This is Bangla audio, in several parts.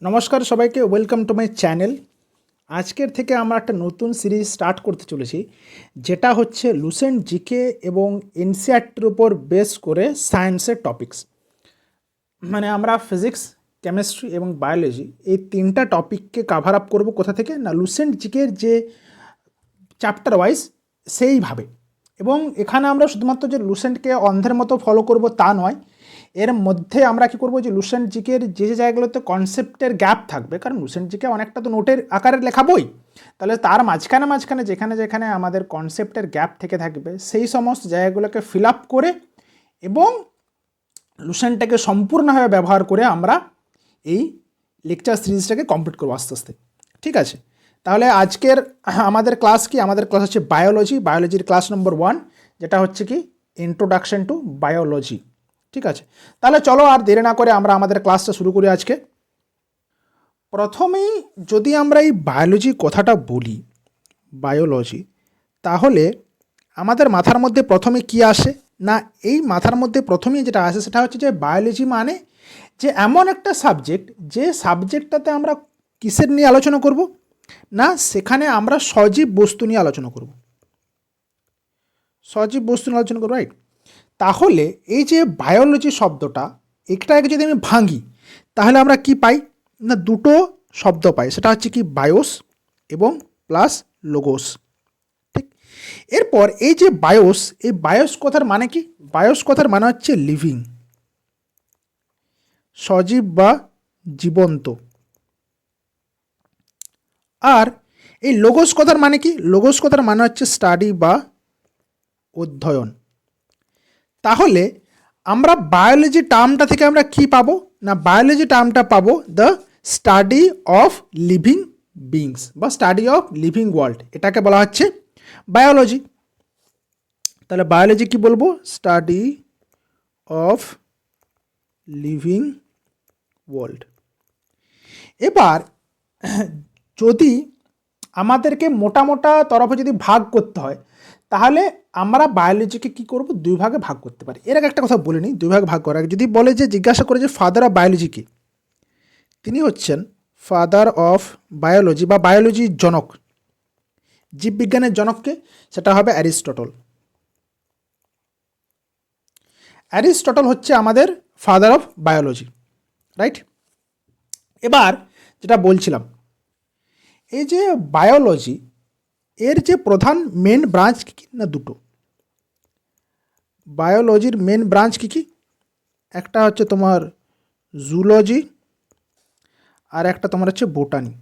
নমস্কার সবাইকে, ওয়েলকাম টু মাই চ্যানেল। আজকের থেকে আমরা একটা নতুন সিরিজ স্টার্ট করতে চলেছি, যেটা হচ্ছে লুসেন্ট জিকে এবং এনসিইআরটির উপর বেস করে সায়েন্সের টপিকস। মানে আমরা ফিজিক্স, কেমিস্ট্রি এবং বায়োলজি এই তিনটা টপিককে কাভার আপ করবো। কোথা থেকে না, লুসেন্ট জিকের যে চ্যাপ্টার ওয়াইজ সেইভাবে। এবং এখানে আমরা শুধুমাত্র যে লুসেন্টকে অন্ধের মতো ফলো করব তা নয়, এর মধ্যে আমরা কি করব যে লুসেন্ট জিকের যে যে জায়গাগুলোতে কনসেপ্টের গ্যাপ থাকবে, কারণ লুসেন্ট জিকে অনেকটা তো নোটের আকারে লেখা বই, তাহলে তার মাঝখানে মাঝখানে যেখানে যেখানে আমাদের কনসেপ্টের গ্যাপ থেকে থাকবে সেই সমস্ত জায়গাগুলোকে ফিল আপ করে এবং লুসেন্টটাকে সম্পূর্ণভাবে ব্যবহার করে আমরা এই লেকচার সিরিজটাকে কমপ্লিট করবো আস্তে আস্তে। ঠিক আছে, তাহলে আজকের আমাদের ক্লাস কি? আমাদের ক্লাস হচ্ছে বায়োলজির ক্লাস নম্বর 1, যেটা হচ্ছে কি ইন্ট্রোডাকশন টু বায়োলজি। ঠিক আছে, তাহলে চলো আর দেরি না করে আমরা আমাদের ক্লাসটা শুরু করি আজকে। প্রথমেই যদি আমরা এই বায়োলজি কথাটা বলি, বায়োলজি, তাহলে আমাদের মাথার মধ্যে প্রথমে কি আসে না, এই মাথার মধ্যে প্রথমেই যেটা আসে সেটা হচ্ছে যে বায়োলজি মানে যে এমন একটা সাবজেক্ট, যে সাবজেক্টটাতে আমরা কিসের নিয়ে আলোচনা করব না, সেখানে আমরা সজীব বস্তু নিয়ে আলোচনা করব, সজীব বস্তু নিয়ে আলোচনা করব, রাইট? তাহলে এই যে বায়োলজি শব্দটা, এটাকে যদি আমি ভাঙি তাহলে আমরা কি পাই না, দুটো শব্দ পাই, সেটা হচ্ছে কি বায়োস এবং প্লাস লোগোস। ঠিক, এরপর এই যে বায়োস, এই বায়োস কথার মানে কি? বায়োস কথার মানে হচ্ছে লিভিং, সজীব বা জীবন্ত। আর এই লোগোস কথার মানে কি? লোগোস কথার মানে হচ্ছে স্টাডি বা অধ্যয়ন। তাহলে আমরা বায়োলজি টার্মটা থেকে আমরা কি পাবো না, বায়োলজি টার্মটা পাবো the study of living beings বা স্টাডি অফ লিভিং ওয়ার্ল্ড, এটাকে বলা হচ্ছে বায়োলজি। তাহলে বায়োলজি কি বলবো? Study of living world. এবার যদি আমাদেরকে মোটা মোটা তরফে যদি ভাগ করতে হয়, তাহলে আমরা বায়োলজিকে কি করব, দুই ভাগে ভাগ করতে পারি। এর আগে একটা কথা বলে নিই, দুই ভাগে ভাগ করার আগে যদি বলে যে জিজ্ঞাসা করে যে ফাদার অফ বায়োলজি কি, তিনি হচ্ছেন ফাদার অফ বায়োলজি বা বায়োলজির জনক, জীববিজ্ঞানের জনককে, সেটা হবে অ্যারিস্টটল। অ্যারিস্টটল হচ্ছে আমাদের ফাদার অফ বায়োলজি, রাইট? এবার যেটা বলছিলাম, এই যে বায়োলজি, এর যে প্রধান মেন ব্রাঞ্চ কী কী না, দুটো। বায়োলজির মেন ব্রাঞ্চ কী কী? একটা হচ্ছে তোমার জুলজি আর একটা তোমার হচ্ছে বোটানি।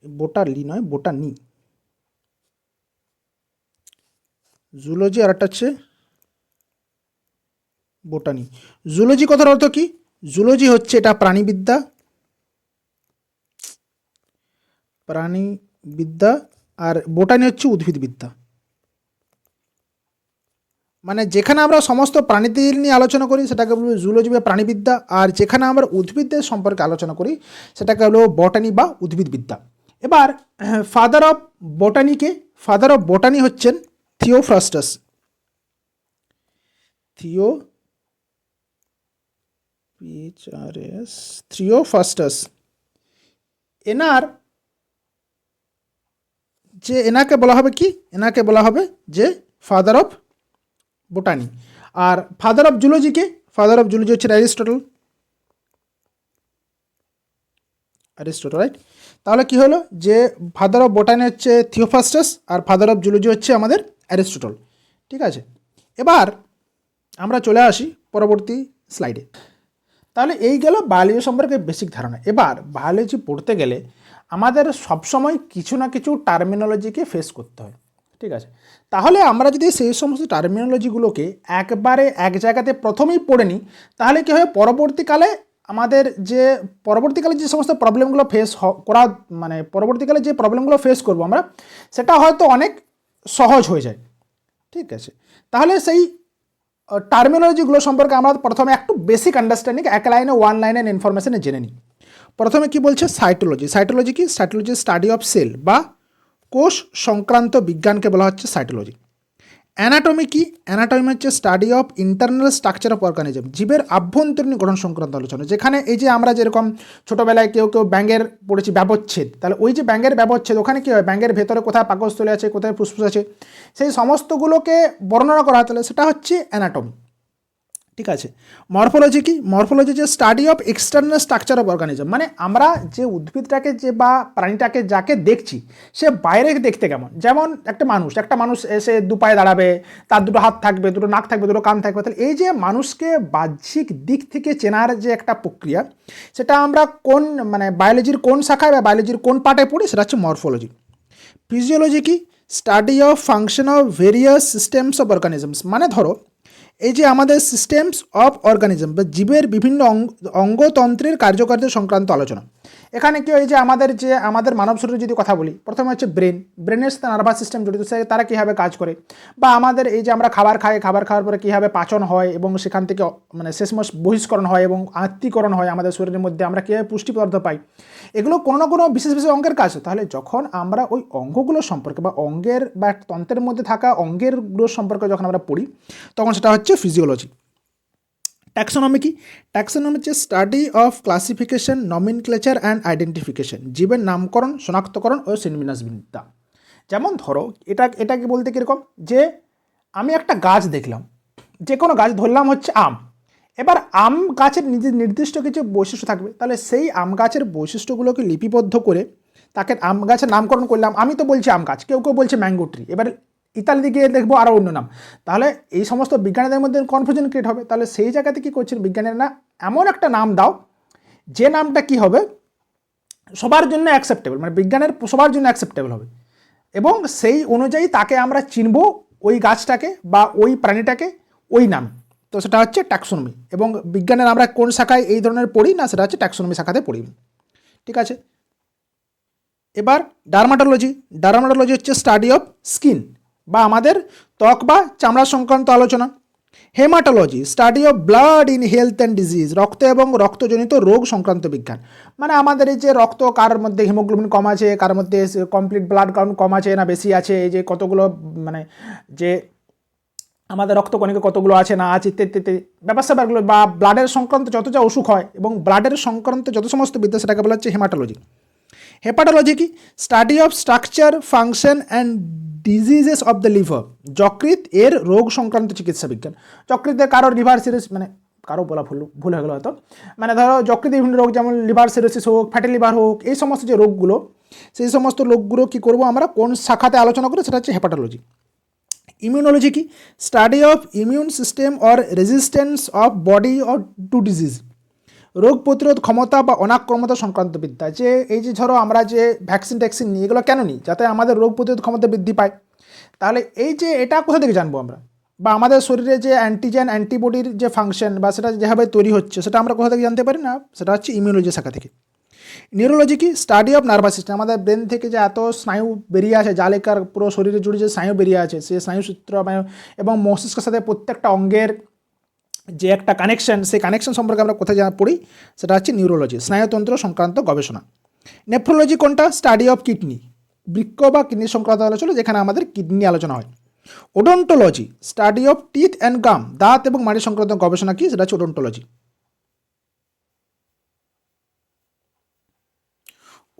বোটালি নয়, বোটানি। জুলজি আর একটা হচ্ছে বোটানি। জুলজি কথার অর্থ কি? জুলজি হচ্ছে এটা প্রাণীবিদ্যা, প্রাণীবিদ্যা, আর বোটানি হচ্ছে উদ্ভিদবিদ্যা। মানে যেখানে আমরা সমস্ত প্রাণীদের নিয়ে আলোচনা করি সেটাকে বলবো জুলজি বা প্রাণীবিদ্যা, আর যেখানে আমরা উদ্ভিদদের সম্পর্কে আলোচনা করি সেটাকে বলবো বটানি বা উদ্ভিদবিদ্যা। এবার ফাদার অফ বোটানিকে, ফাদার অফ বোটানি হচ্ছেন থিওফ্রাস্টাস। থিওফ্রাস্টাস। এনার যে, এনাকে বলা হবে কি, এনাকে বলা হবে যে ফাদার অফ বোটানি। আর ফাদার অফ জুলজিকে, ফাদার অফ জুলজি হচ্ছে অ্যারিস্টটল। Aristotle, right? তাহলে কি হলো যে ফাদার অফ বোটানি হচ্ছে থিওফ্রাস্টাস আর ফাদার অফ জুলজি হচ্ছে আমাদের অ্যারিস্টটল। ঠিক আছে, এবার আমরা চলে আসি পরবর্তী স্লাইডে। তাহলে এই গেল বায়োলজি সম্পর্কে বেসিক ধারণা। এবার বায়োলজি পড়তে গেলে আমাদের সবসময় কিছু না কিছু টার্মিনোলজিকে ফেস করতে হয়। ঠিক আছে, তাহলে আমরা যদি সেই সমস্ত টার্মিনোলজিগুলোকে একবারে এক জায়গাতে প্রথমেই পড়ে নিই, তাহলে কী হয়, পরবর্তীকালে আমাদের যে পরবর্তীকালে যে সমস্ত প্রবলেমগুলো ফেস করা, মানে পরবর্তীকালে যে প্রবলেমগুলো ফেস করব আমরা, সেটা হয়তো অনেক সহজ হয়ে যায়। ঠিক আছে, তাহলে সেই টার্মিনোলজিগুলো সম্পর্কে আমরা প্রথমে একটু বেসিক আন্ডারস্ট্যান্ডিং, এক লাইনে ওয়ান লাইনের ইনফরমেশনে জেনে নিই। প্রথমে কি বলছে? সাইটোলজি। সাইটোলজি কি? সাইটোলজি স্টাডি অফ সেল বা কোষ সংক্রান্ত বিজ্ঞানকে বলা হচ্ছে সাইটোলজি। অ্যানাটমি কি? অ্যানাটমি হচ্ছে study of internal structure of organism, জীবের আভ্যন্তরীণ গঠন সংক্রান্ত আলোচনা। যেখানে এই যে আমরা যেরকম ছোটোবেলায় কেউ ব্যাঙের পড়েছি ব্যবচ্ছেদ, তাহলে ওই যে ব্যাঙের ব্যবচ্ছেদ, ওখানে কী হয়, ব্যাঙের ভেতরে কোথায় পাকস্থলী আছে, কোথায় ফুসফুস আছে, সেই সমস্তগুলোকে বর্ণনা করা হয়, তাহলে সেটা হচ্ছে অ্যানাটমি। ঠিক আছে। মরফোলজি কি? মরফোলজি যে study of external structure of organism, মানে আমরা যে উদ্ভিদটাকে যে বা প্রাণীটাকে যাকে দেখছি সে বাইরে দেখতে কেমন। যেমন একটা মানুষ এসে দু পায়ে দাঁড়াবে, তার দুটো হাত থাকবে, দুটো নাক থাকবে, দুটো কান থাকবে, তাহলে এই যে মানুষকে বাহ্যিক দিক থেকে চেনার যে একটা প্রক্রিয়া, সেটা আমরা কোন মানে বায়োলজির কোন শাখায় বা বায়োলজির কোন পার্টে পড়ি, সেটা হচ্ছে মরফোলজি। ফিজিওলজি কি? Study of function of various systems of organisms, মানে ধরো এই যে আমাদের সিস্টেমস অফ অর্গানিজম বা জীবের বিভিন্ন অঙ্গতন্ত্রের কার্যকারিতা সংক্রান্ত আলোচনা। এখানে কি এই যে আমাদের মানব শরীরে যদি কথা বলি, প্রথমে হচ্ছে ব্রেনের সাথে নার্ভাস সিস্টেম জড়িত, তারা কীভাবে কাজ করে, বা আমাদের এই যে আমরা খাবার খাওয়ার পরে কীভাবে পাচন হয় এবং সেখান থেকে মানে শেষমেশ বহিষ্করণ হয় এবং আত্তীকরণ হয় আমাদের শরীরের মধ্যে, আমরা কীভাবে পুষ্টি পদার্থ পাই, এগুলো কোনো না কোনো বিশেষ অঙ্গের কাজ। তাহলে যখন আমরা ওই অঙ্গগুলো সম্পর্কে বা অঙ্গের বা তন্ত্রের মধ্যে থাকা অঙ্গেরগুলোর সম্পর্কে যখন আমরা পড়ি, তখন সেটা হচ্ছে ফিজিওলজি। ট্যাক্সোনমি কি? ট্যাক্সোনমি হচ্ছে study of classification, nomenclature and identification, জীবের নামকরণ, শনাক্তকরণ ও শ্রেণীবিন্যাসবিদ্যা। যেমন ধরো এটাকে বলতে কীরকম, যে আমি একটা গাছ দেখলাম, যে কোনো গাছ ধরলাম হচ্ছে আম, এবার আম গাছের নির্দিষ্ট কিছু বৈশিষ্ট্য থাকবে, তাহলে সেই আম গাছের বৈশিষ্ট্যগুলোকে লিপিবদ্ধ করে তাকে আম গাছের নামকরণ করলাম। আমি তো বলছি আম গাছ, কেউ বলছে ম্যাঙ্গো ট্রি, এবার ইতালি গিয়ে দেখবো আরও অন্য নাম, তাহলে এই সমস্ত বিজ্ঞানীদের মধ্যে কনফিউশন ক্রিয়েট হবে। তাহলে সেই জায়গাতে কী করছেন বিজ্ঞানীরা, না এমন একটা নাম দাও যে নামটা কি হবে সবার জন্য অ্যাকসেপ্টেবল, মানে বিজ্ঞানের সবার জন্য অ্যাকসেপ্টেবল হবে, এবং সেই অনুযায়ী তাকে আমরা চিনব, ওই গাছটাকে বা ওই প্রাণীটাকে ওই নাম। তো সেটা হচ্ছে ট্যাক্সোনমি। এবং বিজ্ঞানের আমরা কোন শাখায় এই ধরনের পড়ি, না সেটা হচ্ছে ট্যাক্সোনমি শাখাতে পড়ি। ঠিক আছে। এবার ডার্মাটোলজি হচ্ছে স্টাডি অফ স্কিন বা আমাদের ত্বক বা চামড়া সংক্রান্ত আলোচনা। Haematology study of blood in health and disease, রক্ত এবং রক্তজনিত রোগ সংক্রান্ত বিজ্ঞান, মানে আমাদের এই যে রক্ত কার মধ্যে হিমোগ্লোবিন কম আছে, কার মধ্যে কমপ্লিট ব্লাড কাউন্ট কম আছে না বেশি আছে, এই যে কতগুলো মানে যে আমাদের রক্তকণিকা কতগুলো আছে না আছে ইত্যাদি ব্যাপার স্যাপারগুলো, বা ব্লাডের সংক্রান্ত যত যা অসুখ হয় এবং ব্লাডের সংক্রান্ত যত সমস্ত বিদ্যা, সেটাকে বলা হচ্ছে হেমাটোলজি। হেপাটোলজি কি? Study of structure, function and diseases of the liver, যকৃৎ এর রোগ সংক্রান্ত চিকিৎসা বিজ্ঞান। যকৃতে কারোর লিভার সিরোসিস, মানে কারো বলা ভুল হয়ে গেলো হয়তো, মানে ধরো যকৃতের বিভিন্ন রোগ, যেমন লিভার সিরোসিস হোক, ফ্যাটি লিভার হোক, এই সমস্ত যে রোগগুলো, সেই সমস্ত রোগগুলো কী করবো আমরা কোন শাখাতে আলোচনা করি, সেটা হচ্ছে হেপাটোলজি। ইমিউনোলজি কি? Study of immune system or resistance of body or two disease, রোগ প্রতিরোধ ক্ষমতা বা অনাক্রমতা সংক্রান্ত বিদ্যা। যে এই যে ধরো আমরা যে ভ্যাকসিন নিই, এগুলো কেন নিই? যাতে আমাদের রোগ প্রতিরোধ ক্ষমতা বৃদ্ধি পায়। তাহলে এই যে এটা কোথা থেকে জানবো আমরা, বা আমাদের শরীরে যে অ্যান্টিজেন অ্যান্টিবডির যে ফাংশন বা সেটা যেভাবে তৈরি হচ্ছে, সেটা আমরা কোথা থেকে জানতে পারি, না সেটা হচ্ছে ইমিউনোলজি শাখা থেকে। নিউরোলজি কি? স্টাডি অফ নার্ভাস সিস্টেম, আমাদের ব্রেন থেকে যে এত স্নায়ু বেরিয়ে আছে, জালেকার পুরো শরীরে জুড়ে যে স্নায়ু বেরিয়ে আছে, সেই স্নায়ুসূত্র এবং মস্তিষ্কের সাথে প্রত্যেকটা অঙ্গের যে একটা কানেকশন, সেই কানেকশন সম্পর্কে আমরা কোথায় পড়ি, সেটা হচ্ছে নিউরোলজি, স্নায়ুতন্ত্র সংক্রান্ত গবেষণা। নেফ্রোলজি কোনটা? স্টাডি অফ কিডনি, বৃক্ক বা কিডনি সংক্রান্ত আলোচনা, যেখানে আমাদের কিডনি আলোচনা হয়। Odontology study of teeth and gum, দাঁত এবং মাড়ি সংক্রান্ত গবেষণা কি, সেটা হচ্ছে odontology.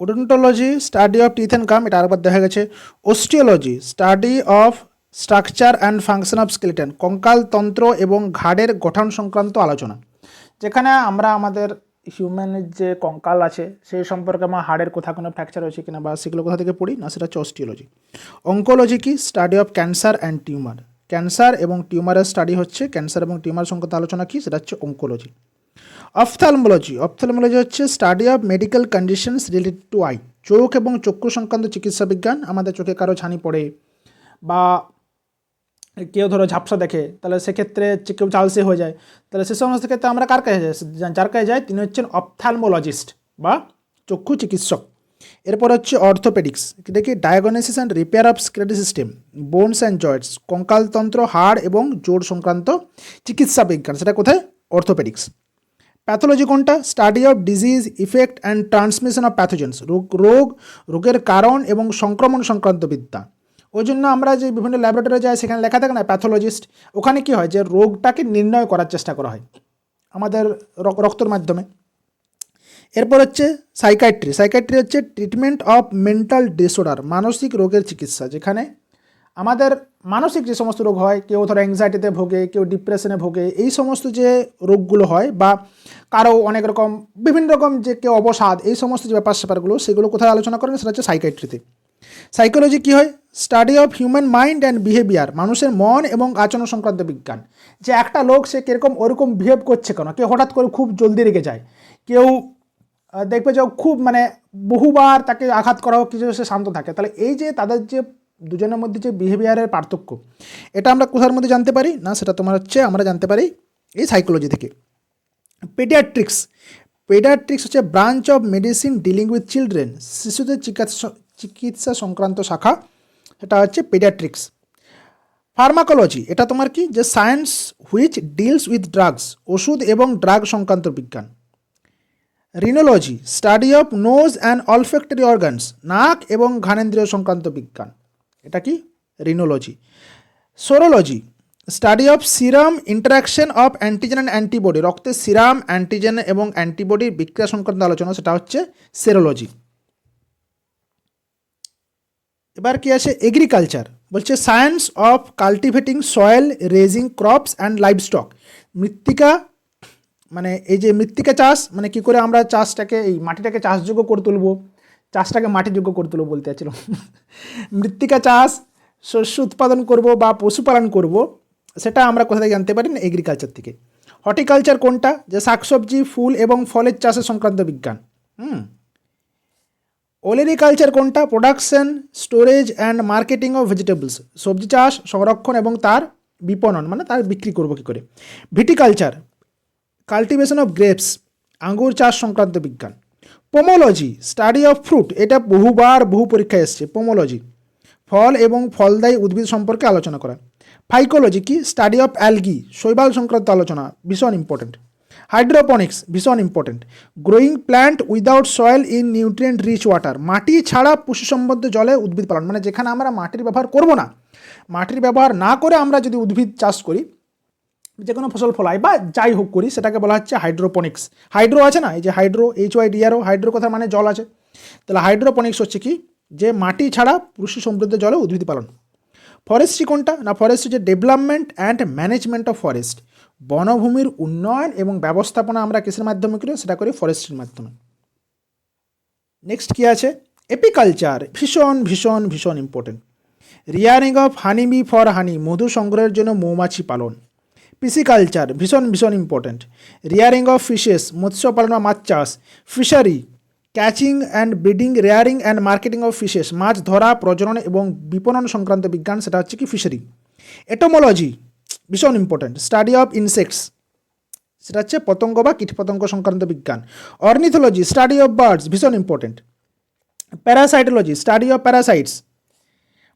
Odontology study of teeth and gum, এটা আরেকবার দেখা গেছে। Osteology study of structure and function of skeleton, কঙ্কালতন্ত্র এবং ঘাড়ের গঠন সংক্রান্ত আলোচনা, যেখানে আমরা আমাদের হিউম্যানের যে কঙ্কাল আছে সেই সম্পর্কে আমার হাড়ের কোথাও কোনো ফ্র্যাকচার হয়েছে কিনা বা সেগুলো কোথা থেকে পড়ি, না সেটা হচ্ছে অস্টিওলজি। অঙ্কোলজি কি? Study of cancer and tumour, cancer এবং টিউমারের স্টাডি হচ্ছে, ক্যান্সার এবং টিউমার সংক্রান্ত আলোচনা কি, সেটা হচ্ছে অঙ্কোলজি। অপথ্যালমোলজি হচ্ছে study of medical conditions related to I, চোখ এবং চক্ষু সংক্রান্ত চিকিৎসা বিজ্ঞান। আমাদের চোখে কারো ছানি পড়ে বা কেউ ধরো ঝাপসা দেখে, তাহলে সেক্ষেত্রে কেউ চালসে হয়ে যায়, তাহলে সে সমস্ত ক্ষেত্রে আমরা কার কাছে যার কাছে যাই, তিনি হচ্ছেন অপথ্যালমোলজিস্ট বা চক্ষু চিকিৎসক। এরপর হচ্ছে অর্থোপেডিক্স, এটা কি? Diagnosis and repair of skeletal system, bones and joints, কঙ্কালতন্ত্র, হাড় এবং জোড় সংক্রান্ত চিকিৎসা বিজ্ঞান, সেটা কোথায়? অর্থোপেডিক্স। প্যাথোলজি কোনটা? Study of disease, effect and transmission of pathogens, রোগের কারণ এবং সংক্রমণ সংক্রান্ত বিদ্যা। ওই জন্য আমরা যে বিভিন্ন ল্যাবরেটরি যাই সেখানে লেখা থাকে না প্যাথোলজিস্ট, ওখানে কি হয় যে রোগটাকে নির্ণয় করার চেষ্টা করা হয় আমাদের রক্তর মাধ্যমে। এরপর হচ্ছে সাইকাইট্রি। সাইকাইট্রি হচ্ছে ট্রিটমেন্ট অফ মেন্টাল ডিসঅর্ডার, মানসিক রোগের চিকিৎসা, যেখানে আমাদের মানসিক যে সমস্ত রোগ হয়, কেউ ধরো অ্যাংজাইটিতে ভোগে, কেউ ডিপ্রেশনে ভোগে, এই সমস্ত যে রোগগুলো হয় বা কারো অনেক রকম বিভিন্ন রকম যে কেউ অবসাদ, এই সমস্ত যে ব্যাপার স্যাপারগুলো সেগুলো কোথায় আলোচনা করেন, সেটা হচ্ছে সাইকাইট্রিতে। সাইকোলজি কী হয়? Study of human mind and behaviour, মানুষের মন এবং আচরণ সংক্রান্ত বিজ্ঞান, যে একটা লোক সে কীরকম ওরকম বিহেভ করছে কেন, কেউ হঠাৎ করে খুব জলদি রেগে যায়, কেউ দেখবে যে খুব মানে বহুবার তাকে আঘাত করা হোক কিছু সে শান্ত থাকে। তাহলে এই যে তাদের যে দুজনের মধ্যে যে বিহেভিয়ারের পার্থক্য, এটা আমরা কোথার মধ্যে জানতে পারি না, সেটা তোমার হচ্ছে আমরা জানতে পারি এই সাইকোলজি থেকে। পেডিয়াট্রিক্স। পেডিয়াট্রিক্স হচ্ছে branch of medicine dealing with children, শিশুদের চিকিৎসা সংক্রান্ত শাখা, এটা হচ্ছে পেডিয়াট্রিক্স। ফার্মাকোলজি, এটা তোমার কি, যে science which deals with drugs, ওষুধ এবং ড্রাগ সংক্রান্ত বিজ্ঞান। Rhinology, study of nose and olfactory organs, নাক এবং ঘ্রাণেন্দ্রিয় সংক্রান্ত বিজ্ঞান, এটা কি rhinology. Serology, study of serum interaction of antigen and antibody, রক্তের সিরাম, অ্যান্টিজেন এবং অ্যান্টিবডির বিক্রিয়া সংক্রান্ত আলোচনা, সেটা হচ্ছে সেরোলজি। এবার কি আছে? এগ্রিকালচার, বলছে science of cultivating soil, raising crops and livestock, মৃত্তিকা মানে এই যে মৃত্তিকা চাষ, মানে কি করে আমরা চাষটাকে এই মাটিটাকে চাষযোগ্য করে তুলবো, চাষটাকে মাটিযোগ্য করে তুলবো বলতে চাচ্ছিলাম মৃত্তিকা চাষ, শস্য উৎপাদন করব বা পশুপালন করব, সেটা আমরা কোথা থেকে জানতে পারি না, এগ্রিকালচার থেকে। হর্টিকালচার কোনটা? যে শাকসবজি, ফুল এবং ফলের চাষের সংক্রান্ত বিজ্ঞান। ওলেরিকালচার কোনটা? Production, storage and marketing of vegetables, সবজি চাষ, সংরক্ষণ এবং তার বিপণন, মানে তার বিক্রি করবো কী করে। ভিটিকালচার, কাল্টিভেশন অফ গ্রেপস, আঙ্গুর চাষ সংক্রান্ত বিজ্ঞান। পোমোলজি, স্টাডি অফ ফ্রুট, এটা বহু পরীক্ষায় এসছে। পোমোলজি, ফল এবং ফলদায়ী উদ্ভিদ সম্পর্কে আলোচনা করা। ফাইকোলজি কি? স্টাডি অফ অ্যালগি, শৈবাল সংক্রান্ত আলোচনা, ভীষণ ইম্পর্টেন্ট। হাইড্রোপনিক্স, ভীষণ important. Growing plant without soil in nutrient rich water, মাটি ছাড়া পুষ্টিসম্বদ্ধ জলে উদ্ভিদ পালন, মানে যেখানে আমরা মাটির ব্যবহার করব না, মাটির ব্যবহার না করে আমরা যদি উদ্ভিদ চাষ করি, যে কোনো ফসল ফলাই বা যাই হোক করি, সেটাকে বলা হচ্ছে হাইড্রোপনিক্স। হাইড্রো আছে না, এই যে হাইড্রো, HYDRO, হাইড্রো কথা মানে জল আছে, তাহলে হাইড্রোপনিক্স হচ্ছে কি, যে মাটি ছাড়া পুষ্টি সমৃদ্ধ জলে উদ্ভিদ পালন। ফরেস্ট্রি কোনটা না, ফরেস্ট্রি যে development and management of forest, বনভূমির উন্নয়ন এবং ব্যবস্থাপনা আমরা কিসের মাধ্যমে করি, সেটা করি ফরেস্ট্রির মাধ্যমে। নেক্সট কি আছে? এপিকালচার, ভীষণ ভীষণ ভীষণ important. Rearing of honey bee for honey, মধু সংগ্রহের জন্য মৌমাছি পালন। পিসিকালচার, ভীষণ ভীষণ ইম্পর্টেন্ট। রিয়ারিং অফ ফিশেস, মৎস্য পালন বা মাছ চাষ। Fishery, catching and breeding, rearing and marketing of fishes, মাছ ধরা, প্রজনন এবং বিপণন সংক্রান্ত বিজ্ঞান, সেটা হচ্ছে কি ফিশারি। এটোমোলজি, ভীষণ ইম্পর্টেন্ট। স্টাডি অফ ইনসেক্টস, সেটা হচ্ছে পতঙ্গ বা কীটপতঙ্গ সংক্রান্ত বিজ্ঞান। অর্নিথোলজি, স্টাডি অফ বার্ডস, ভীষণ important. Parasitology, study of parasites.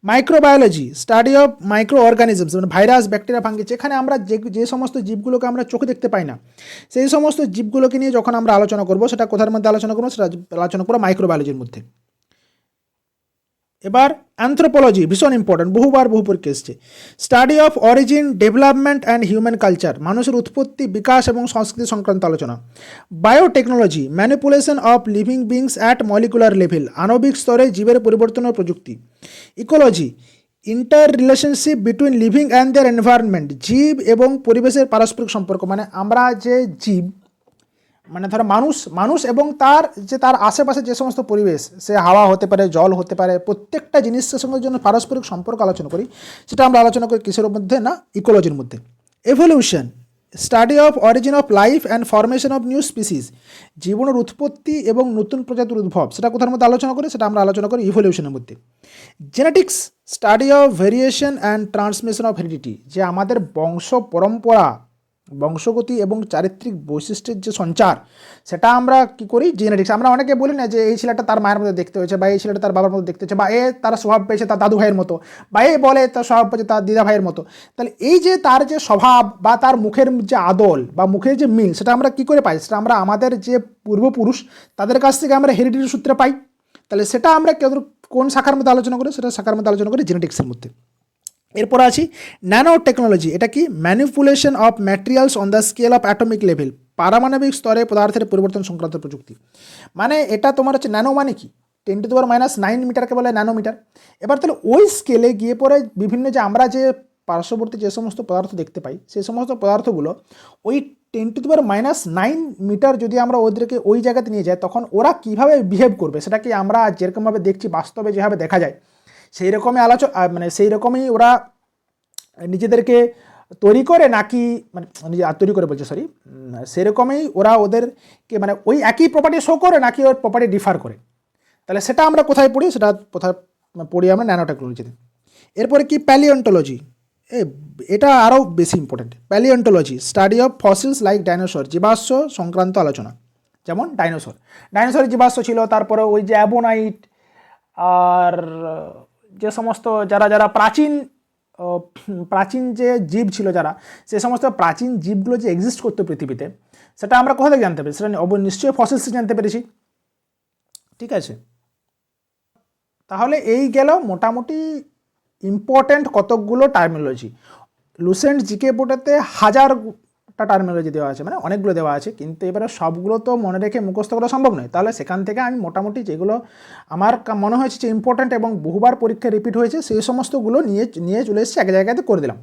Microbiology, study of micro organisms, মানে ভাইরাস, ব্যাকটেরিয়া, ফাঙ্গি, যেখানে আমরা যে সমস্ত জীবগুলোকে আমরা চোখে দেখতে পাই না, সেই সমস্ত জীবগুলোকে নিয়ে যখন আমরা আলোচনা করব, সেটা কোথার মধ্যে আলোচনা করবো, সেটা আলোচনা করবো মাইক্রোবায়োলজির মধ্যে। এবার অ্যানথ্রোপোলজি, ভীষণ ইম্পর্টেন্ট, বহু পরীক্ষা এসছে। Study of origin, development and human culture, মানুষের উৎপত্তি, বিকাশ এবং সংস্কৃতি সংক্রান্ত আলোচনা। Biotechnology, manipulation of living beings at molecular level, আণবিক স্তরে জীবের পরিবর্তনের প্রযুক্তি। Ecology, interrelationship between living and their environment, জীব এবং পরিবেশের পারস্পরিক সম্পর্ক, মানে আমরা যে জীব, মানে ধরো মানুষ এবং তার আশেপাশে যে সমস্ত পরিবেশ, সে হাওয়া হতে পারে, জল হতে পারে, প্রত্যেকটা জিনিসের সঙ্গে জন্য পারস্পরিক সম্পর্ক আলোচনা করি, সেটা আমরা আলোচনা করি কিসের মধ্যে না, ইকোলজির মধ্যে। Evolution, study of origin of life and formation of new species, জীবনের উৎপত্তি এবং নতুন প্রজাতির উদ্ভব, সেটা কোথার মধ্যে আলোচনা করি, সেটা আমরা আলোচনা করি ইভলিউশনের মধ্যে। Genetics, study of variation and transmission of heredity, যে আমাদের বংশ পরম্পরা, বংশগতি এবং চারিত্রিক বৈশিষ্ট্যের যে সঞ্চার, সেটা আমরা কি করি, জেনেটিক্স। আমরা অনেকে বলি না যে এই ছেলেটা তার মায়ের মধ্যে দেখতে হয়েছে, বা এই ছেলেটা তার বাবার মধ্যে দেখতে হয়েছে, বা এ তার স্বভাব পেয়েছে তার দাদু ভাইয়ের মতো, বা এ বলে তার স্বভাব পেয়েছে তার দিদা ভাইয়ের মতো। তাহলে এই যে তার যে স্বভাব বা তার মুখের যে আদল বা মুখের যে মিল, সেটা আমরা কি করে পাই, সেটা আমরা আমাদের যে পূর্বপুরুষ তাদের কাছ থেকে আমরা হেরিডিটি সূত্রে পাই। তাহলে সেটা আমরা কোন শাখার মধ্যে আলোচনা করে, সেটা শাখার মধ্যে আলোচনা করে জেনেটিক্সের মধ্যে। এরপর আছি ন্যানো টেকনোলজি। এটা কি? Manipulation of materials on the scale of atomic level, পারমাণবিক স্তরে পদার্থের পরিবর্তন সংক্রান্ত প্রযুক্তি। মানে এটা তোমার হচ্ছে ন্যানো মানে কি, 10⁻⁹ মিটারকে বলে ন্যানোমিটার। এবার তাহলে ওই স্কেলে গিয়ে পরে বিভিন্ন যে আমরা যে পার্শ্ববর্তী যে সমস্ত পদার্থ দেখতে পাই, সেই সমস্ত পদার্থগুলো ওই 10⁻⁹ মিটার যদি আমরা ওদেরকে ওই জায়গাতে নিয়ে যাই, তখন ওরা কীভাবে বিহেভ করবে, সেটা কি আমরা যেরকমভাবে দেখছি বাস্তবে যেভাবে দেখা যায় সেই রকমই মানে সেই রকমই ওরা নিজেদেরকে তৈরি করে, নাকি মানে নিজে তৈরি করে বলছে সরি, সেরকমই ওরা ওদেরকে মানে ওই একই প্রপার্টি শো করে, নাকি ওর প্রপার্টি ডিফার করে। তাহলে সেটা আমরা কোথায় পড়ি, সেটা কোথায় পড়ি আমরা ন্যানো টেকনোলজিতে। এরপরে কি? প্যালিওন্টোলজি। এটা আরও বেশি important. Palaeontology, study of fossils like dinosaur, জীবাশ্ম সংক্রান্ত আলোচনা। যেমন ডাইনোসরের জীবাশ্ম ছিল, তারপরে ওই যে অ্যাবোনাইট, আর যে সমস্ত যারা প্রাচীন যে জীব ছিল যারা, সে সমস্ত প্রাচীন জীবগুলো যে এক্সিস্ট করতো পৃথিবীতে, সেটা আমরা কোথা থেকে জানতে পেরেছি? সেটা নিশ্চয়ই ফসিলস থেকে জানতে পেরেছি। ঠিক আছে, তাহলে এই গেল মোটামুটি ইম্পর্ট্যান্ট কতকগুলো টার্মিনোলজি। লুসেন্ট জিকে বোর্ডেতে 1000টা টার্মিনোলজি দেওয়া আছে, মানে অনেকগুলো দেওয়া আছে, কিন্তু এবারে সবগুলো তো মনে রেখে মুখস্থ করা সম্ভব নয়। তাহলে সেখান থেকে আমি মোটামুটি যেগুলো আমার মনে হয়েছে যে ইম্পর্ট্যান্ট এবং বহুবার পরীক্ষা রিপিট হয়েছে, সেই সমস্তগুলো নিয়ে চলে এসেছি, এক জায়গাতে করে দিলাম।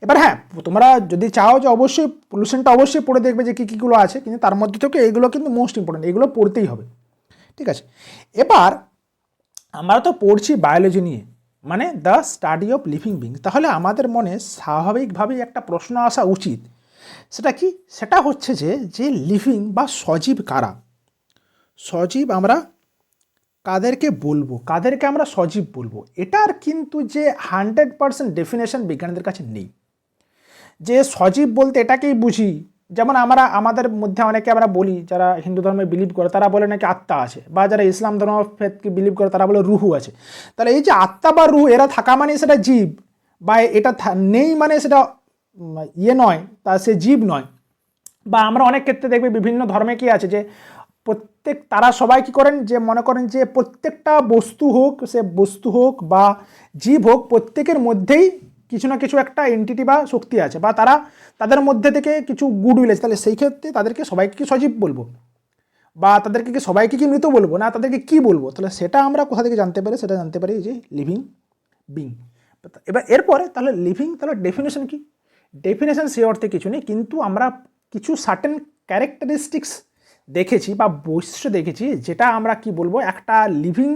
এবার হ্যাঁ, তোমরা যদি চাও যে অবশ্যই লুসেন্টটা অবশ্যই পড়ে দেখবে যে কী কীগুলো আছে, কিন্তু তার মধ্যে থেকে এইগুলো কিন্তু মোস্ট ইম্পর্ট্যান্ট, এগুলো পড়তেই হবে। ঠিক আছে, এবার আমরা তো পড়ছি বায়োলজি নিয়ে, মানে the study of living being. তাহলে আমাদের মনে স্বাভাবিকভাবেই একটা প্রশ্ন আসা উচিত, সেটা কি? সেটা হচ্ছে যে লিভিং বা সজীব কারা? সজীব আমরা কাদেরকে বলবো, কাদেরকে আমরা সজীব বলবো? এটার কিন্তু যে 100% ডেফিনেশন বিজ্ঞানীদের কাছে নেই। যে সজীব বলতে এটাকেই বুঝি, যেমন আমাদের মধ্যে অনেকে আমরা বলি, যারা হিন্দু ধর্মে বিলিভ করে তারা বলে নাকি আত্মা আছে, বা যারা ইসলাম ধর্ম ফেথকে বিলিভ করে তারা বলে রুহু আছে। তাহলে এই যে আত্মা বা রুহু, এরা থাকা মানে সেটা জীব, বা এটা নেই মানে সেটা নয়, তা সে জীব নয়। বা আমরা অনেক ক্ষেত্রে দেখবে বিভিন্ন ধর্মে কি আছে, যে তারা সবাই কি করেন, যে মনে করেন যে প্রত্যেকটা বস্তু হোক, সে বস্তু হোক বা জীব হোক, প্রত্যেকের মধ্যেই কিছু না কিছু একটা এন্টিটি বা শক্তি আছে, বা তাদের মধ্যে থেকে কিছু গুড উইল আছে। তাহলে সেই ক্ষেত্রে তাদেরকে সবাইকে কি সজীব বলবো, বা তাদেরকে কি সবাইকে কি মৃত বলবো, না তাদেরকে কি বলবো? তাহলে সেটা আমরা কোথা থেকে জানতে পারি? সেটা জানতে পারি যে লিভিং বিং। এবার এরপরে তাহলে লিভিং, তাহলে ডেফিনেশন কি? ডেফিনেশন সে অর্থে কিছু নেই, কিন্তু আমরা কিছু সার্টেন ক্যারেক্টারিস্টিক্স দেখেছি বা বৈশিষ্ট্য দেখেছি, যেটা আমরা কি বলবো, একটা লিভিং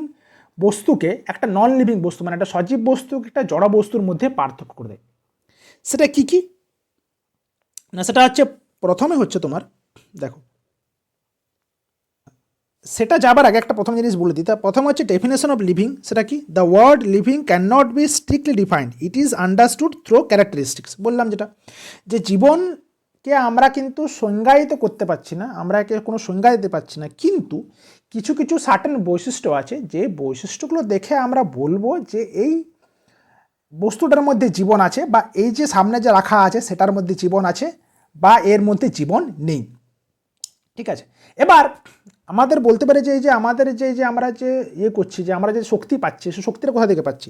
বস্তুকে একটা নন লিভিং বস্তু, মানে একটা সজীব বস্তুকে একটা জড় বস্তুর মধ্যে পার্থক্য করে দেয়। সেটা কি কি না, সেটা হচ্ছে প্রথমে হচ্ছে তোমার, দেখো সেটা যাবার আগে একটা প্রথম জিনিস বলে দিই। তা প্রথম হচ্ছে ডেফিনেশন অফ লিভিং। সেটা কি? The word living can not be strictly defined, it is understood through characteristics. বললাম যেটা, যে জীবনকে আমরা কিন্তু সংজ্ঞায়িত করতে পারছি না, আমরা একে কোনো সংজ্ঞা দিতে পারছি না, কিন্তু কিছু কিছু সার্টেন বৈশিষ্ট্য আছে, যে বৈশিষ্ট্যগুলো দেখে আমরা বলবো যে এই বস্তুটার মধ্যে জীবন আছে, বা এই যে সামনে যে রাখা আছে সেটার মধ্যে জীবন আছে, বা এর মধ্যে জীবন নেই। ঠিক আছে, এবার আমাদের বলতে পারে যে এই যে আমাদের যে আমরা যে করছি, যে আমরা যে শক্তি পাচ্ছি, সে শক্তিটা কোথা থেকে পাচ্ছি?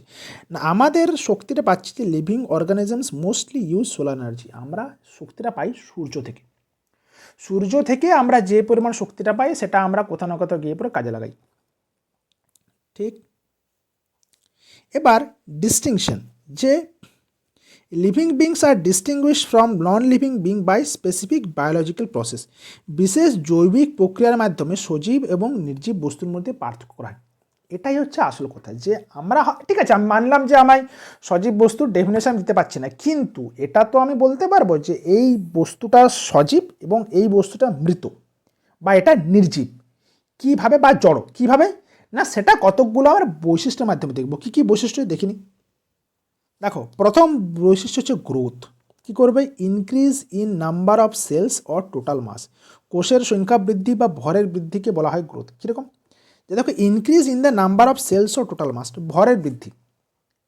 না, আমাদের শক্তিটা পাচ্ছি যে living organisms mostly use solar energy. আমরা শক্তিটা পাই সূর্য থেকে। সূর্য থেকে আমরা যে পরিমাণ শক্তিটা পাই, সেটা আমরা কোথাও না কোথাও গিয়ে পরে কাজে লাগাই। ঠিক, এবার ডিস্টিংশন, যে living beings are distinguish from non living being by specific biological process. বিশেষ জৈবিক প্রক্রিয়ার মাধ্যমে সজীব এবং নির্জীব বস্তুর মধ্যে পার্থক্য করা হয়। এটাই হচ্ছে আসল কথা, যে আমরা ঠিক আছে, আমি মানলাম যে আমি সজীব বস্তুর ডেফিনেশন দিতে পারছি না, কিন্তু এটা তো আমি বলতে পারবো যে এই বস্তুটা সজীব এবং এই বস্তুটা মৃত, বা এটা নির্জীব কীভাবে, বা জড় কীভাবে, না সেটা কতকগুলো আমার বৈশিষ্ট্যের মাধ্যমে দেখবো। কী কী বৈশিষ্ট্য দেখিনি? দেখো, প্রথম বৈশিষ্ট্য হচ্ছে গ্রোথ। কী করবে? Increase in number of cells or total mass. কোষের সংখ্যা বৃদ্ধি বা ভরের বৃদ্ধিকে বলা হয় গ্রোথ। কীরকম? যে দেখো, increase in the number of cells or total mass, ভরের বৃদ্ধি,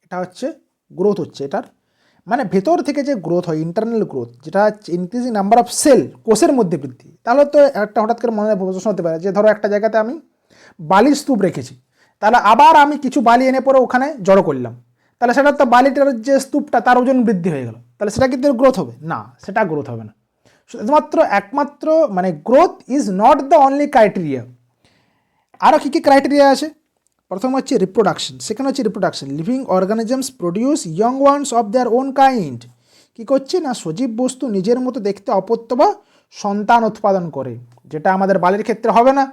এটা হচ্ছে গ্রোথ হচ্ছে এটার, মানে ভেতর থেকে যে গ্রোথ হয়, ইন্টারনাল গ্রোথ, যেটা হচ্ছে increase in number of cell, কোষের মধ্যে বৃদ্ধি। তাহলে তো একটা হঠাৎ করে মনে প্রশ্ন হতে পারে যে ধরো একটা জায়গাতে আমি বালির স্তূপ রেখেছি, তাহলে আবার আমি কিছু বালি এনে পরে ওখানে জড়ো করলাম, তাহলে সেটা তো বালিটার যে স্তূপটা তার ওজন বৃদ্ধি হয়ে গেল, তাহলে সেটা কিন্তু গ্রোথ হবে না, সেটা গ্রোথ হবে না। একমাত্র মানে growth is not the only criteria. আরও কী কী ক্রাইটেরিয়া আছে? প্রথম হচ্ছে রিপ্রোডাকশন, সেকেন্ড হচ্ছে reproduction, living organisms produce young ones of their own kind. কী করছে না, সজীব বস্তু নিজের মতো দেখতে অপত্য বা সন্তান উৎপাদন করে, যেটা আমাদের বালির ক্ষেত্রে হবে না।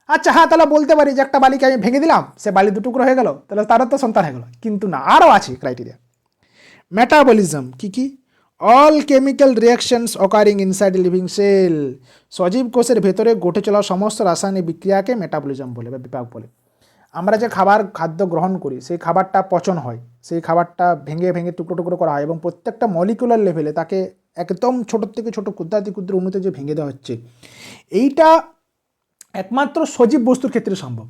আচ্ছা হ্যাঁ, তাহলে বলতে পারি যে একটা বালিকে আমি ভেঙে দিলাম, সে বালি দুটুকরো হয়ে গেল, তাহলে তারও তো সন্তান হয়ে গেল, কিন্তু না, আরও আছে ক্রাইটেরিয়া। মেটাবলিজম, কী কী? All chemical reactions occurring inside living cell, সজীব কোষের ভেতরে ঘটে চলা সমস্ত রাসায়নিক বিক্রিয়াকে মেটাবলিজম বলে বা বিপাক বলে। আমরা যে খাদ্য গ্রহণ করি, সেই খাবারটা পচন হয়, সেই খাবারটা ভেঙে ভেঙে টুকরো টুকরো করা হয় এবং প্রত্যেকটা মলিকুলার লেভেলে তাকে একদম ছোটোর থেকে ছোটো ক্ষুদ্রাতি ক্ষুদ্র অণুতে যে ভেঙে দেওয়া হচ্ছে, এইটা একমাত্র সজীব বস্তুর ক্ষেত্রে সম্ভব,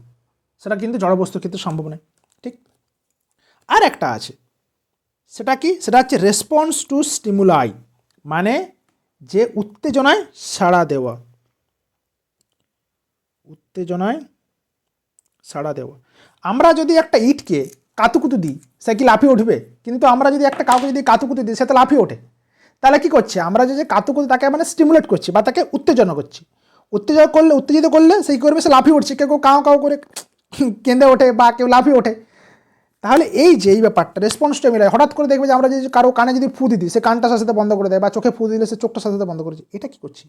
সেটা কিন্তু জড় বস্তুর ক্ষেত্রে সম্ভব নয়। ঠিক। আর একটা আছে, সেটা কি? সেটা হচ্ছে রেসপন্স টু স্টিমুলাই, মানে যে উত্তেজনায় সাড়া দেওয়া, উত্তেজনায় সাড়া দেওয়া। আমরা যদি একটা ইটকে কাতুকুতু দিই, সে কি লাফিয়ে উঠবে? কিন্তু আমরা যদি একটা কাউকে যদি কাতুকুতু দিই, সে তো লাফিয়ে ওঠে। তাহলে কি করছে? আমরা যে কাতুকুতু তাকে মানে স্টিমুলেট করছি বা তাকে উত্তেজনা করছি। উত্তেজিত করলে সেই করবে, সে লাফিয়ে উঠছে, কেউ কাউ কাউ করে কেঁদে ওঠে বা কেউ লাফিয়ে ওঠে। তাহলে এই যে এই ব্যাপারটা রেসপন্সটা মিলায়, হঠাৎ করে দেখবে যে আমরা যদি কারো কানে যদি ফু দিই, সে কানটা সাথে বন্ধ করে দেয়, বা চোখে ফু দিলে সে চোখটা সাথে বন্ধ করেছে। এটা কি করছি?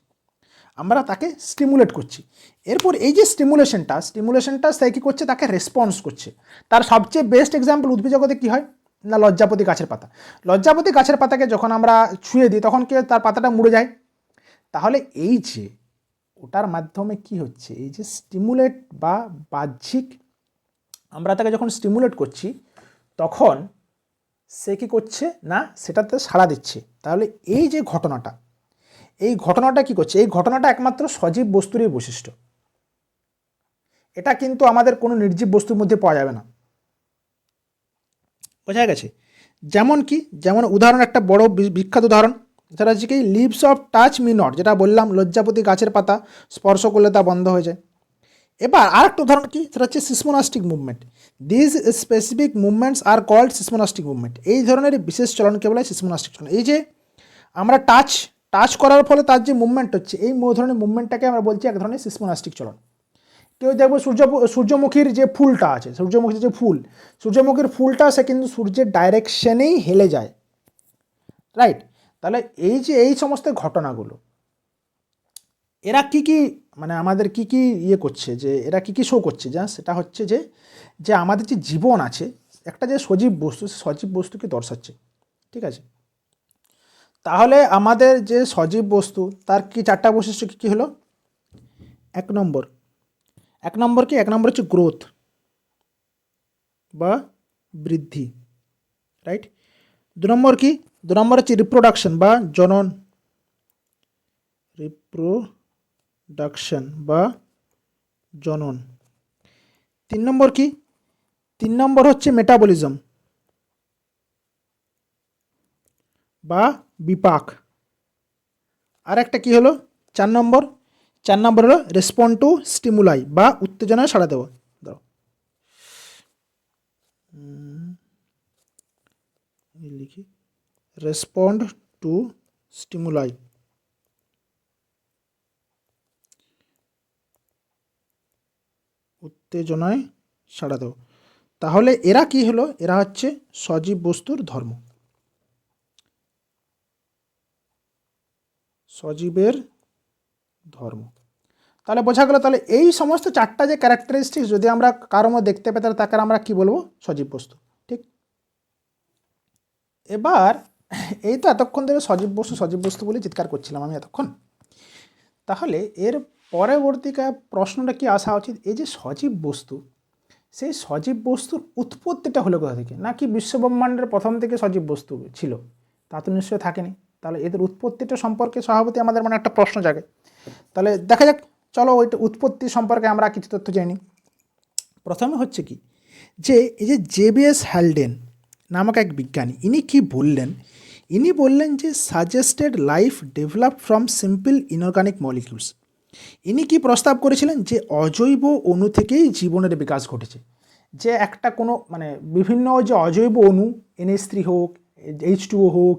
আমরা তাকে স্টিমুলেট করছি। এরপর এই যে স্টিমুলেশনটা সে কী করছে? তাকে রেসপন্স করছে। তার সবচেয়ে বেস্ট এক্সাম্পল উদ্ভিদ জগতে কী হয় না, লজ্জাপতি গাছের পাতা। লজ্জাপতি গাছের পাতাকে যখন আমরা ছুঁয়ে দিই, তখন কি তার পাতাটা মুড়ে যায়। তাহলে এই যে ওটার মাধ্যমে কি হচ্ছে, এই যে স্টিমুলেট বা বাহ্যিক আমরা তাকে যখন স্টিমুলেট করছি, তখন সে কী করছে না, সেটাতে সাড়া দিচ্ছে। তাহলে এই যে ঘটনাটা কি করছে? এই ঘটনাটা একমাত্র সজীব বস্তুরই বৈশিষ্ট্য। এটা কিন্তু আমাদের কোনো নির্জীব বস্তুর মধ্যে পাওয়া যাবে না। বোঝা গেছে? যেমন উদাহরণ, একটা বড় বিখ্যাত উদাহরণ, সেটা হচ্ছে কি leaves of touch me not, যেটা বললাম লজ্জাপতি গাছের পাতা স্পর্শ করলে তা বন্ধ হয়ে যায়। এবার আর একটা উদাহরণ কি, সেটা হচ্ছে seismonastic movement. This specific movements are called seismonastic movement. এই ধরনের বিশেষ চলনকে বলে সিসমোনাস্টিক চলন। এই যে আমরা টাচ করার ফলে তার যে মুভমেন্ট হচ্ছে, এই ধরনের মুভমেন্টটাকে আমরা বলছি এক ধরনের সিসমোনাস্টিক চলন। কেউ দেখবো সূর্যমুখীর যে ফুলটা আছে, সূর্যমুখীর ফুলটা সে কিন্তু সূর্যের ডাইরেকশনেই হেলে যায়, রাইট? তাহলে এই সমস্ত ঘটনাগুলো এরা কি মানে আমাদের কি করছে, যে এরা কি শো করছে, যা সেটা হচ্ছে যে আমাদের যে জীবন আছে, একটা যে সজীব বস্তু, সজীব বস্তুকে দর্শাচ্ছে। ঠিক আছে? তাহলে আমাদের যে সজীব বস্তু, তার কি চারটা বৈশিষ্ট্য কী হলো? এক নম্বর হচ্ছে গ্রোথ বা বৃদ্ধি, রাইট? দু নম্বর হচ্ছে রিপ্রোডাকশন বা জনন, তিন নম্বর হচ্ছে মেটাবলিজম বা বিপাক। আর একটা কি হলো? চার নম্বর হলো রেসপন্ড টু স্টিমুলাই বা উত্তেজনায় সাড়া দেওয়া। লিখি রেসপন্ড টু স্টিমুলাই, উত্তেজনায় সাড়া দেওয়া। তাহলে এরা কি হলো? এরা হচ্ছে সজীব বস্তুর ধর্ম, সজীবের ধর্ম। তাহলে বোঝা গেল, তাহলে এই সমস্ত চারটা যে ক্যারেক্টারিস্টিক্স যদি আমরা কারো মধ্যে দেখতে পাই, তাহলে তাকে আমরা কি বলবো? সজীব বস্তু। ঠিক। এবার এই তো এতক্ষণ ধরে সজীব বস্তু বলে চিৎকার করছিলাম আমি এতক্ষণ। তাহলে এর পরবর্তীকার প্রশ্নটা কি আসা উচিত, এই যে সজীব বস্তু, সেই সজীব বস্তুর উৎপত্তিটা হলো কোথা থেকে? নাকি বিশ্বব্রহ্মাণ্ডের প্রথম থেকে সজীব বস্তু ছিল? তা তো নিশ্চয়ই থাকেনি। তাহলে এদের উৎপত্তিটা সম্পর্কে স্বভাবতই আমাদের মনে একটা প্রশ্ন জাগে। তাহলে দেখা যাক, চলো ওইটা উৎপত্তি সম্পর্কে আমরা কিছু তথ্য জানি। প্রথমে হচ্ছে কি, যে এই যে জেবিএস হ্যালডেন নামক এক বিজ্ঞানী, ইনি বললেন যে suggested life develop from simple inorganic molecules. ইনি কি প্রস্তাব করেছিলেন যে অজৈব অণু থেকেই জীবনের বিকাশ ঘটেছে, যে একটা কোনো মানে বিভিন্ন যে অজৈব অণু NH3 হোক, H2O হোক,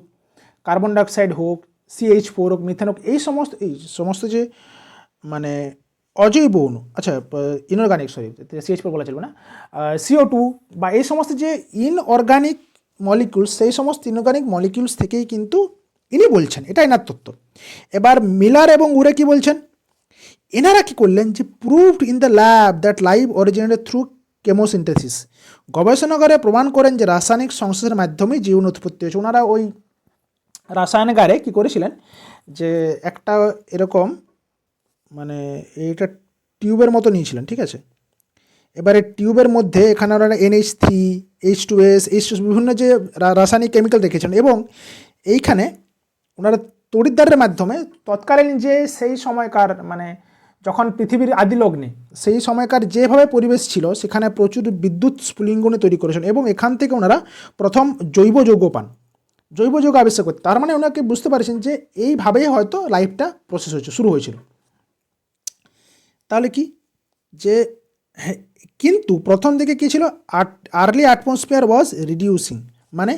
কার্বন ডাইঅক্সাইড হোক, CH4 হোক, মিথেন হোক, এই সমস্ত যে মানে অজৈব অণু, আচ্ছা ইনঅর্গানিক, সরি CH4 বলা চলবে না, CO2 বা এই সমস্ত যে ইনঅর্গানিক মলিকিউলস, সেই সমস্ত ইনঅর্গানিক মলিকিউলস থেকেই কিন্তু ইনি বলছেন, এটা এনার তত্ত্ব। এবার মিলার এবং উরে কি বলছেন, এনারা কি করলেন যে proved in the lab that life originated through chemosynthesis, গবেষণাগারে প্রমাণ করেন যে রাসায়নিক সংশ্লেষের মাধ্যমে জীবন উৎপত্তি হয়েছে। ওনারা ওই রাসায়নাগারে কি করেছিলেন যে একটা এরকম মানে এইটা টিউবের মতো নিয়েছিলেন, ঠিক আছে। এবারে টিউবের মধ্যে এখানে ওনারা NH3, H2S, H2 বিভিন্ন যে রাসায়নিক কেমিক্যাল রেখেছেন এবং এইখানে ওনারা তড়িৎদ্বারের মাধ্যমে তৎকালীন যে সেই সময়কার মানে যখন পৃথিবীর আদিলগ্নে সেই সময়কার যেভাবে পরিবেশ ছিল সেখানে প্রচুর বিদ্যুৎ স্ফুলিঙ্গনে তৈরি করেছেন এবং এখান থেকে ওনারা প্রথম জৈব যৌগ পান, জৈব যৌগ আবিষ্কার করতে। তার মানে ওনাকে বুঝতে পারছেন যে এইভাবেই হয়তো লাইফটা প্রসেস হয়েছে, শুরু হয়েছিল। তাহলে কি যে কিন্তু প্রথম দিকে কী ছিল, আর্লি অ্যাটমসফিয়ার ওয়াজ রিডিউসিং, মানে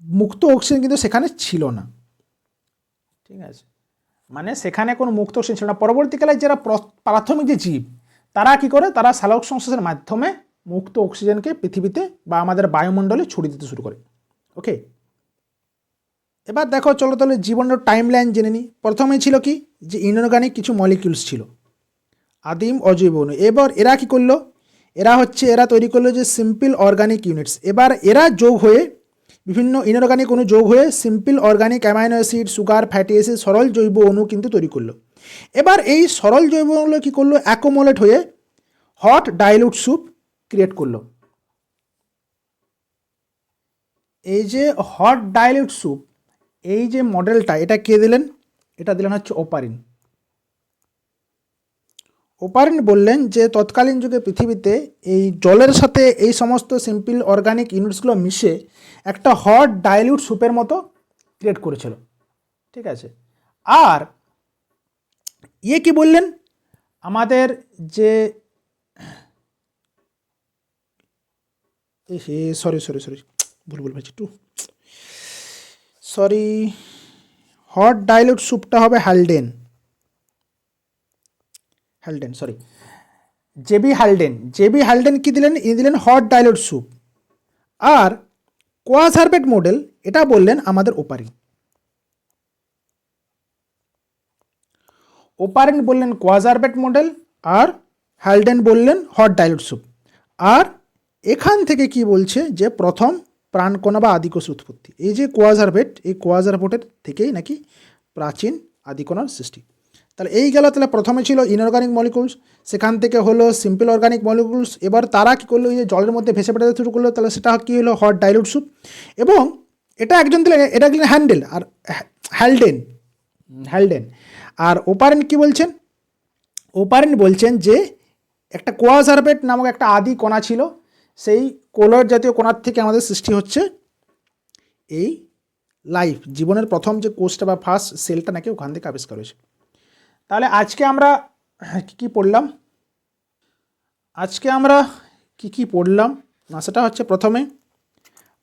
মুক্ত অক্সিজেন কিন্তু সেখানে ছিল না, ঠিক আছে, মানে সেখানে কোনো মুক্ত অক্সিজেন ছিল না। পরবর্তীকালে যারা প্রাথমিক যে জীব তারা কি করে, তারা সালোক সংশ্লেষের মাধ্যমে মুক্ত অক্সিজেনকে পৃথিবীতে বা আমাদের বায়ুমণ্ডলে ছড়িয়ে দিতে শুরু করে। ওকে, এবার দেখো চলো তাহলে জীবনের টাইম লাইন জেনে নিই। প্রথমে ছিল কি যে ইনঅর্গানিক কিছু মলিকিউলস ছিল, আদিম অজৈব অণু। এবার এরা কি করলো, এরা তৈরি করলো যে সিম্পল অর্গানিক ইউনিটস। এবার এরা যোগ হয়ে বিভিন্ন ইনঅর্গানিক অণু যোগ হয়ে simple organic amino acid, sugar, fatty acid, সরল জৈব অণু কিন্তু তৈরি করলো। এবার এই সরল জৈব অণুগুলো কী করলো, অ্যাকোমোলেট হয়ে হট ডাইলুট স্যুপ ক্রিয়েট করলো। এই যে হট ডাইলুট স্যুপ, এই যে মডেলটা, এটা কে দিলেন, এটা দিলেন হচ্ছে ওপারিন। ওপারিন বললেন যে তৎকালীন যুগে পৃথিবীতে এই জলের সাথে এই সমস্ত সিম্পল অর্গানিক ইউনিটসগুলো মিশে একটা হট ডাইলিউট স্যুপের মতো ক্রিয়েট করেছিল, ঠিক আছে। আর ইয়ে কি বললেন, আমাদের যে সরি ভুল বলছি একটু, সরি, হট ডাইলিউট স্যুপটা হবে হ্যালডেন, সরি জেবি হালডেন কি দিলেন, দিলেন হট ডাইলিউট স্যুপ। আর কোয়াজারবেট মডেল এটা বললেন আমাদের ওপারিন বললেন কোয়াজারবেট মডেল, আর হ্যালডেন বললেন হট ডাইলিউট স্যুপ। আর এখান থেকে কি বলছে যে প্রথম প্রাণকণা বা আদিকোষ উৎপত্তি, এই যে কোয়াজারবেট, এই কোয়াজারবেটের থেকেই নাকি প্রাচীন আদিকণার সৃষ্টি। তাহলে এই গেল, তাহলে প্রথমে ছিল ইনঅর্গানিক মলিকুলস, সেখান থেকে হলো সিম্পল অর্গানিক মলিকুলস। এবার তারা কী করলো, এই যে জলের মধ্যে ভেসে বেড়াতে শুরু করলো, তাহলে সেটা কী হলো, হট ডাইলুট স্যুপ। এবং এটা একজন দিলেন, এটা দিলেন হ্যান্ডেল আর হ্যালডেন। আর ওপারেন কি বলছেন, ওপারেন বলছেন যে একটা কোয়াজারবেট নামক একটা আদি কণা ছিল, সেই কোলয়েড জাতীয় কণার থেকে আমাদের সৃষ্টি হচ্ছে এই লাইফ, জীবনের প্রথম যে কোষটা বা ফার্স্ট সেলটা নাকি ওখান থেকে আবিষ্কার হয়েছে। তাহলে আজকে আমরা কী পড়লাম, না সেটা হচ্ছে প্রথমে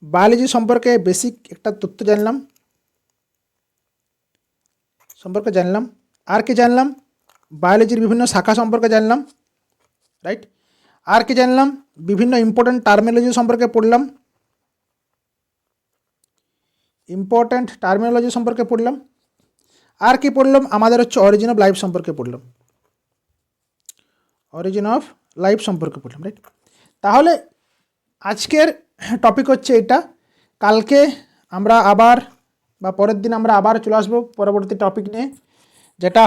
বায়োলজি সম্পর্কে বেসিক একটা তথ্য জানলাম, আর কি জানলাম, বায়োলজির বিভিন্ন শাখা সম্পর্কে জানলাম, রাইট। আর কি জানলাম, বিভিন্ন ইম্পর্ট্যান্ট টার্মিনোলজি সম্পর্কে পড়লাম, আর কি পড়লাম, আমাদের হচ্ছে অরিজিন অফ লাইফ সম্পর্কে পড়লাম, রাইট। তাহলে আজকের টপিক হচ্ছে এটা। কালকে আমরা আবার বা পরের দিন আমরা আবার চলে আসবো পরবর্তী টপিক নিয়ে, যেটা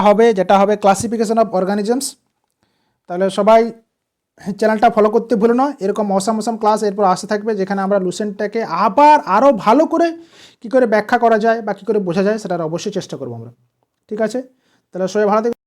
হবে ক্লাসিফিকেশন অফ অর্গানিজমস। তাহলে সবাই চ্যানেলটা ফলো করতে ভুলো না, এরকম অসাম ক্লাস এরপর আসতে থাকবে, যেখানে আমরা লুসেন্টটাকে আরও ভালো করে কী করে ব্যাখ্যা করা যায় বা কী করে বোঝা যায় সেটার অবশ্যই চেষ্টা করবো আমরা, ঠিক আছে। তাহলে সবাই ভালো থাকবে।